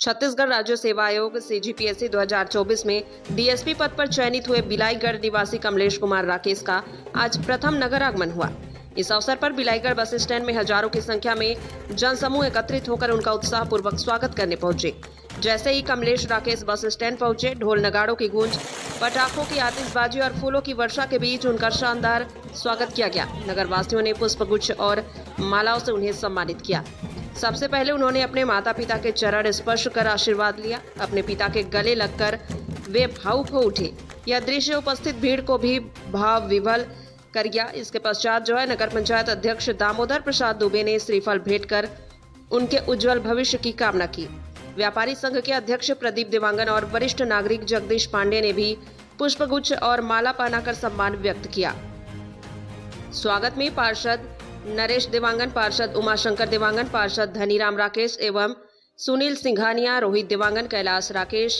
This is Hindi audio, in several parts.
छत्तीसगढ़ राज्य सेवा आयोग सीजीपीएससी 2024 में डीएसपी पद पर चयनित हुए बिलाईगढ़ निवासी कमलेश कुमार राकेश का आज प्रथम नगर आगमन हुआ। इस अवसर पर बिलाईगढ़ बस स्टैंड में हजारों की संख्या में जनसमूह एकत्रित होकर उनका उत्साहपूर्वक स्वागत करने पहुंचे। जैसे ही कमलेश राकेश बस स्टैंड पहुंचे, ढोल नगाड़ों की गूंज, पटाखों की आतिशबाजी और फूलों की वर्षा के बीच उनका शानदार स्वागत किया गया। नगरवासियों ने पुष्पगुच्छ और मालाओं से उन्हें सम्मानित किया। सबसे पहले उन्होंने अपने माता पिता के चरण स्पर्श कर आशीर्वाद लिया। अपने पिता के गले लगकर वे भावुक हो उठे। यह दृश्य उपस्थित भीड़ को भी भाव विभल कर गया। इसके पश्चात जो है नगर पंचायत अध्यक्ष दामोदर प्रसाद दुबे ने श्रीफल भेंट कर उनके उज्जवल भविष्य की कामना की। व्यापारी संघ के अध्यक्ष प्रदीप देवांगन और वरिष्ठ नागरिक जगदीश पांडे ने भी पुष्पगुच्छ और माला पहनाकर सम्मान व्यक्त किया। स्वागत में पार्षद नरेश देवांगन, पार्षद उमाशंकर देवांगन, पार्षद धनीराम राकेश एवं सुनील सिंघानिया, रोहित देवांगन, कैलाश राकेश,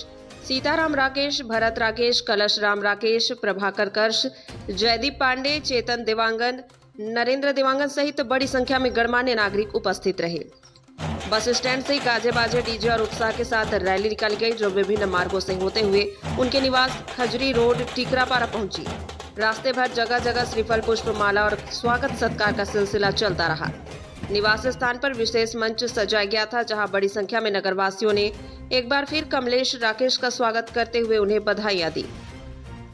सीताराम राकेश, भरत राकेश, कलश राम राकेश, प्रभाकर कर्श, जयदीप पांडे, चेतन देवांगन, नरेंद्र देवांगन सहित बड़ी संख्या में गणमान्य नागरिक उपस्थित रहे। बस स्टैंड से गाजे बाजे, डीजे और उत्साह के साथ रैली निकाली गई, जो विभिन्न मार्गों से होते हुए उनके निवास खजरी रोड टिकरापारा पहुंची। रास्ते भर जगह जगह श्रीफल, पुष्प माला और स्वागत सत्कार का सिलसिला चलता रहा। निवास स्थान पर विशेष मंच सजाया गया था, जहां बड़ी संख्या में नगरवासियों ने एक बार फिर कमलेश राकेश का स्वागत करते हुए उन्हें बधाइयां दी।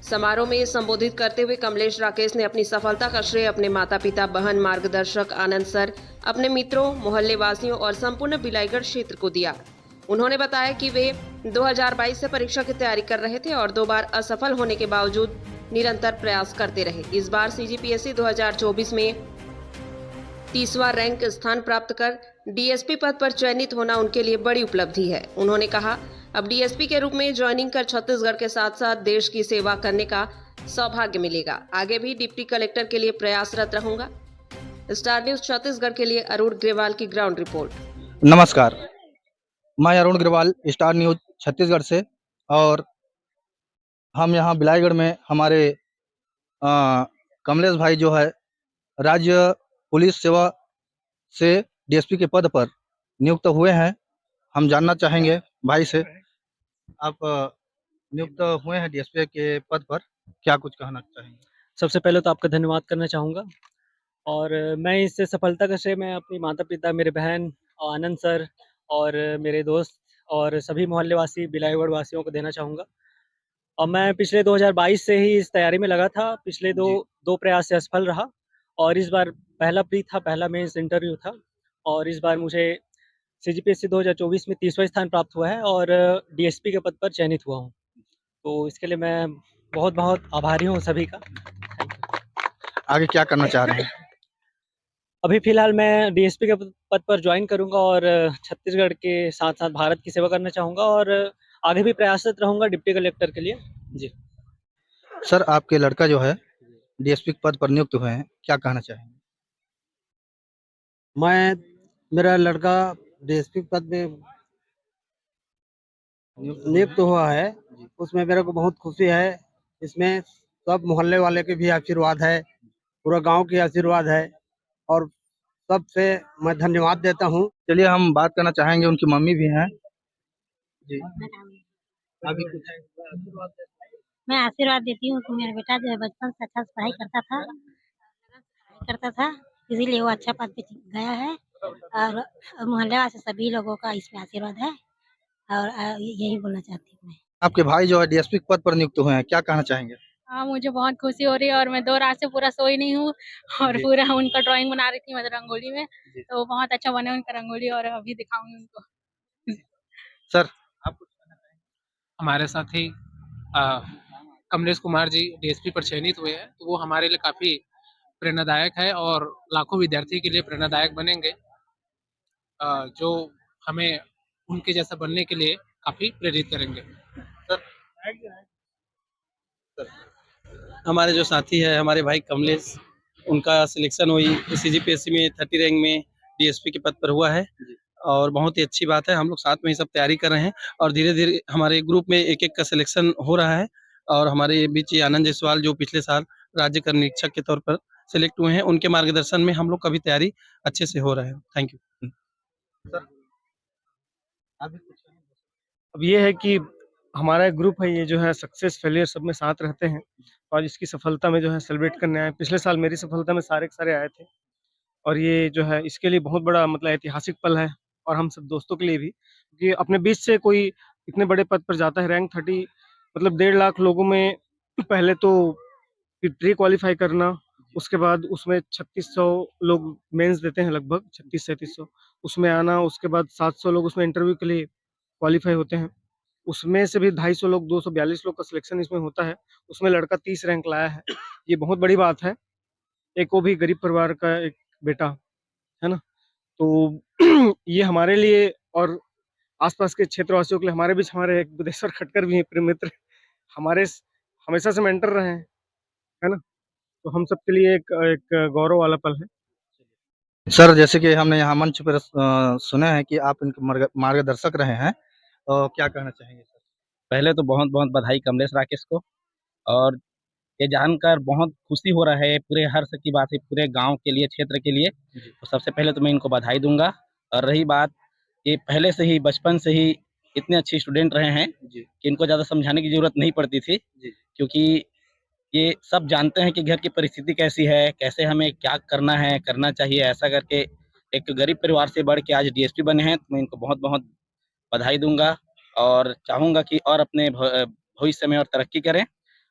समारोह में संबोधित करते हुए कमलेश राकेश ने अपनी सफलता का श्रेय अपने माता पिता, बहन, मार्गदर्शक आनंद सर, अपने मित्रों, मोहल्ले वासियों और संपूर्ण बिलाईगढ़ क्षेत्र को दिया। उन्होंने बताया कि वे 2022 से परीक्षा की तैयारी कर रहे थे और 2 बार असफल होने के बावजूद निरंतर प्रयास करते रहे। इस बार सीजीपीएससी 2024 में 30वां रैंक स्थान प्राप्त कर डीएसपी पद पर चयनित होना उनके लिए बड़ी उपलब्धि है। उन्होंने कहा, अब डीएसपी के रूप में ज्वाइनिंग कर छत्तीसगढ़ के साथ साथ देश की सेवा करने का सौभाग्य मिलेगा। आगे भी डिप्टी कलेक्टर के लिए प्रयासरत रहूंगा। स्टार न्यूज छत्तीसगढ़ के लिए अरुण ग्रेवाल की ग्राउंड रिपोर्ट। नमस्कार, मैं अरुण ग्रेवाल, स्टार न्यूज छत्तीसगढ़ से। और हम यहाँ बिलाईगढ़ में हमारे कमलेश भाई जो है राज्य पुलिस सेवा से डीएसपी के पद पर नियुक्त हुए हैं। हम जानना चाहेंगे भाई से, आप नियुक्त हुए हैं डीएसपी के पद पर, क्या कुछ कहना चाहेंगे? सबसे पहले तो आपका धन्यवाद करना चाहूँगा और मैं इस सफलता का श्रेय मैं अपनी माता-पिता, मेरे बहन, आनंद सर और मेरे दोस्त और सभी मोहल्ले वासी, बिलाईगढ़ वासियों को देना चाहूँगा। और मैं पिछले 2022 से ही इस तैयारी में लगा था। पिछले दो प्रयास से असफल रहा और इस बार पहला प्री था, पहला मेंस इंटरव्यू था और इस बार मुझे सीजीपीएससी 2024 में 30वां स्थान प्राप्त हुआ है और डीएसपी के पद पर चयनित हुआ हूँ। तो इसके लिए मैं बहुत-बहुत आभारी हूँ सभी का। आगे क्या करना चाह रहे हैं? अभी फ़िलहाल मैं डीएसपी के पद पर जॉइन करूँगा और छत्तीसगढ़ के साथ-साथ भारत की सेवा करना चाहूँगा और आगे भी प्रयासरत रहूँगा डिप्टी कलेक्टर के लिए। जी। सर, आपके लड़का जो है डीएसपी के पद पर नियुक्त हुए हैं, क्या कहना चाहेंगे? मेरा लड़का डीएसपी पद में नियुक्त हुआ है, उसमें मेरे को बहुत खुशी है। इसमें सब मोहल्ले वाले के भी आशीर्वाद है, पूरा गांव की आशीर्वाद है और सबसे मैं धन्यवाद देता हूं। चलिए हम बात करना चाहेंगे, उनकी मम्मी भी हैं जी। अभी कुछ मैं आशीर्वाद देती हूँ कि मेरा बेटा जो है बचपन से अच्छा से पढ़ाई करता था, इसीलिए वो अच्छा पद पे गया है और मोहल्ले वाले सभी लोगों का इसमें आशीर्वाद है और यही बोलना चाहती हूँ मैं। आपके भाई जो है डीएसपी के पद पर नियुक्त हुए हैं, क्या कहना चाहेंगे? हाँ, मुझे बहुत खुशी हो रही है और मैं 2 रात से पूरा सोई नहीं हूँ और पूरा उनका ड्राइंग बना रही थी, मतलब रंगोली में, तो बहुत अच्छा बना उनका रंगोली और अभी दिखाऊंगी उनको। सर, आप कुछ कहना चाहेंगे? हमारे साथ ही कमलेश कुमार जी डीएसपी पर चयनित हुए हैं, तो वो हमारे लिए काफ़ी प्रेरणादायक है और लाखों विद्यार्थी के लिए प्रेरणादायक बनेंगे, जो हमें उनके जैसा बनने के लिए काफ़ी प्रेरित करेंगे। हमारे जो साथी है, हमारे भाई कमलेश, उनका सिलेक्शन हुई सीजीपीएससी में 30 रैंक में डीएसपी के पद पर हुआ है और बहुत ही अच्छी बात है। हम लोग साथ में ही सब तैयारी कर रहे हैं और धीरे-धीरे हमारे ग्रुप में एक-एक का सिलेक्शन हो रहा है और हमारे बीच ये आनंद जायसवाल जो पिछले साल राज्य कर निरीक्षक के तौर पर सिलेक्ट हुए हैं, उनके मार्गदर्शन में हम लोग का भी तैयारी अच्छे से हो रहा है। Thank you. सर, अभी कुछ अब ये है कि हमारा एक ग्रुप है, ये जो है सक्सेस फेलियर सब में साथ रहते हैं और इसकी सफलता में जो है सेलिब्रेट करने आए। पिछले साल मेरी सफलता में सारे के सारे आए थे और ये जो है इसके लिए बहुत बड़ा मतलब ऐतिहासिक पल है और हम सब दोस्तों के लिए भी, कि अपने बीच से कोई इतने बड़े पद पर जाता है। रैंक 30 मतलब 1.5 लाख लोगों में पहले तो प्री क्वालिफाई करना, उसके बाद उसमें 3600 लोग मेंस देते हैं, लगभग 3600-3700 उसमें आना, उसके बाद 700 लोग उसमें इंटरव्यू के लिए क्वालिफाई होते हैं, उसमें से भी 250 लोग 242 लोग का सिलेक्शन इसमें होता है, उसमें लड़का 30 रैंक लाया है। ये बहुत बड़ी बात है, एक वो भी गरीब परिवार का एक बेटा, है ना? तो ये हमारे लिए और आसपास के क्षेत्रवासियों के लिए, हमारे बीच हमारे एक बुद्धेश्वर खटकर भी हैं, प्रिय मित्र, हमारे हमेशा से मेंटर रहे हैं, है ना? तो हम सबके लिए एक एक गौरव वाला पल है। सर, जैसे कि हमने यहाँ मंच पर सुना है कि आप इनके मार्गदर्शक रहे हैं, तो क्या कहना चाहेंगे सर? पहले तो बहुत बहुत बधाई कमलेश राकेश को, और ये जानकर बहुत खुशी हो रहा है, पूरे हर्ष की बात है पूरे गांव के लिए, क्षेत्र के लिए। तो सबसे पहले तो मैं इनको बधाई दूंगा। और रही बात, ये पहले से ही बचपन से ही इतने अच्छे स्टूडेंट रहे हैं कि इनको ज़्यादा समझाने की ज़रूरत नहीं पड़ती थी, क्योंकि ये सब जानते हैं कि घर की परिस्थिति कैसी है, कैसे हमें क्या करना है, करना चाहिए। ऐसा करके एक गरीब परिवार से बढ़ के आज डीएसपी बने हैं, तो मैं इनको बहुत बहुत बधाई दूंगा और चाहूँगा कि और अपने भविष्य में और तरक्की करें।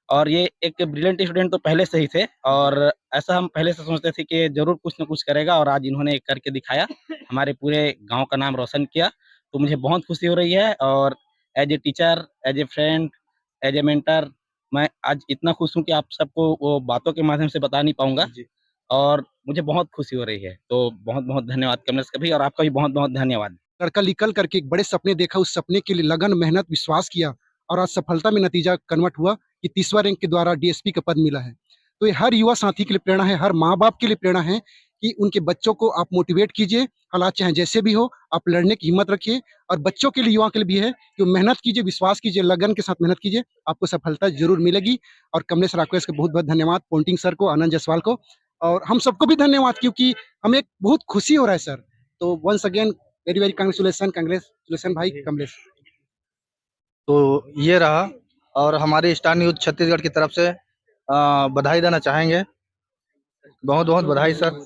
और ये एक ब्रिलियंट स्टूडेंट तो पहले से ही थे और ऐसा हम पहले से सोचते थे कि ज़रूर कुछ न कुछ करेगा, और आज इन्होंने करके दिखाया, हमारे पूरे गाँव का नाम रोशन किया। तो मुझे बहुत खुशी हो रही है और as a teacher, as a friend, as a mentor, मैं आज इतना खुश हूँ कि आप सबको वो बातों के माध्यम से बता नहीं पाऊँगा और मुझे बहुत खुशी हो रही है। तो बहुत-बहुत धन्यवाद कमलेश का भी, और आपका भी बहुत-बहुत धन्यवाद। लड़का निकल करके एक बड़े सपने देखा, उस सपने के लिए लगन, मेहनत, विश्वास किया और आज सफलता में नतीजा कन्वर्ट हुआ कि 30वां रैंक के द्वारा डीएसपी का पद मिला है। तो ये हर युवा साथी के लिए प्रेरणा है, हर माँ-बाप के लिए प्रेरणा है कि उनके बच्चों को आप मोटिवेट कीजिए, हालात चाहे जैसे भी हो, आप लड़ने की हिम्मत रखिए। और बच्चों के लिए, युवाओं के लिए भी है कि मेहनत कीजिए, विश्वास कीजिए, लगन के साथ मेहनत कीजिए, आपको सफलता ज़रूर मिलेगी। और कमलेश राकेश को बहुत-बहुत धन्यवाद, पोंटिंग सर को, आनंद जायसवाल को, और हम सबको भी धन्यवाद, क्योंकि हमें बहुत खुशी हो रहा है सर। तो once again very very congratulation भाई कमलेश। तो ये रहा, और हमारे स्टार न्यूज़ छत्तीसगढ़ की तरफ से बधाई देना चाहेंगे। बहुत-बहुत बधाई सर।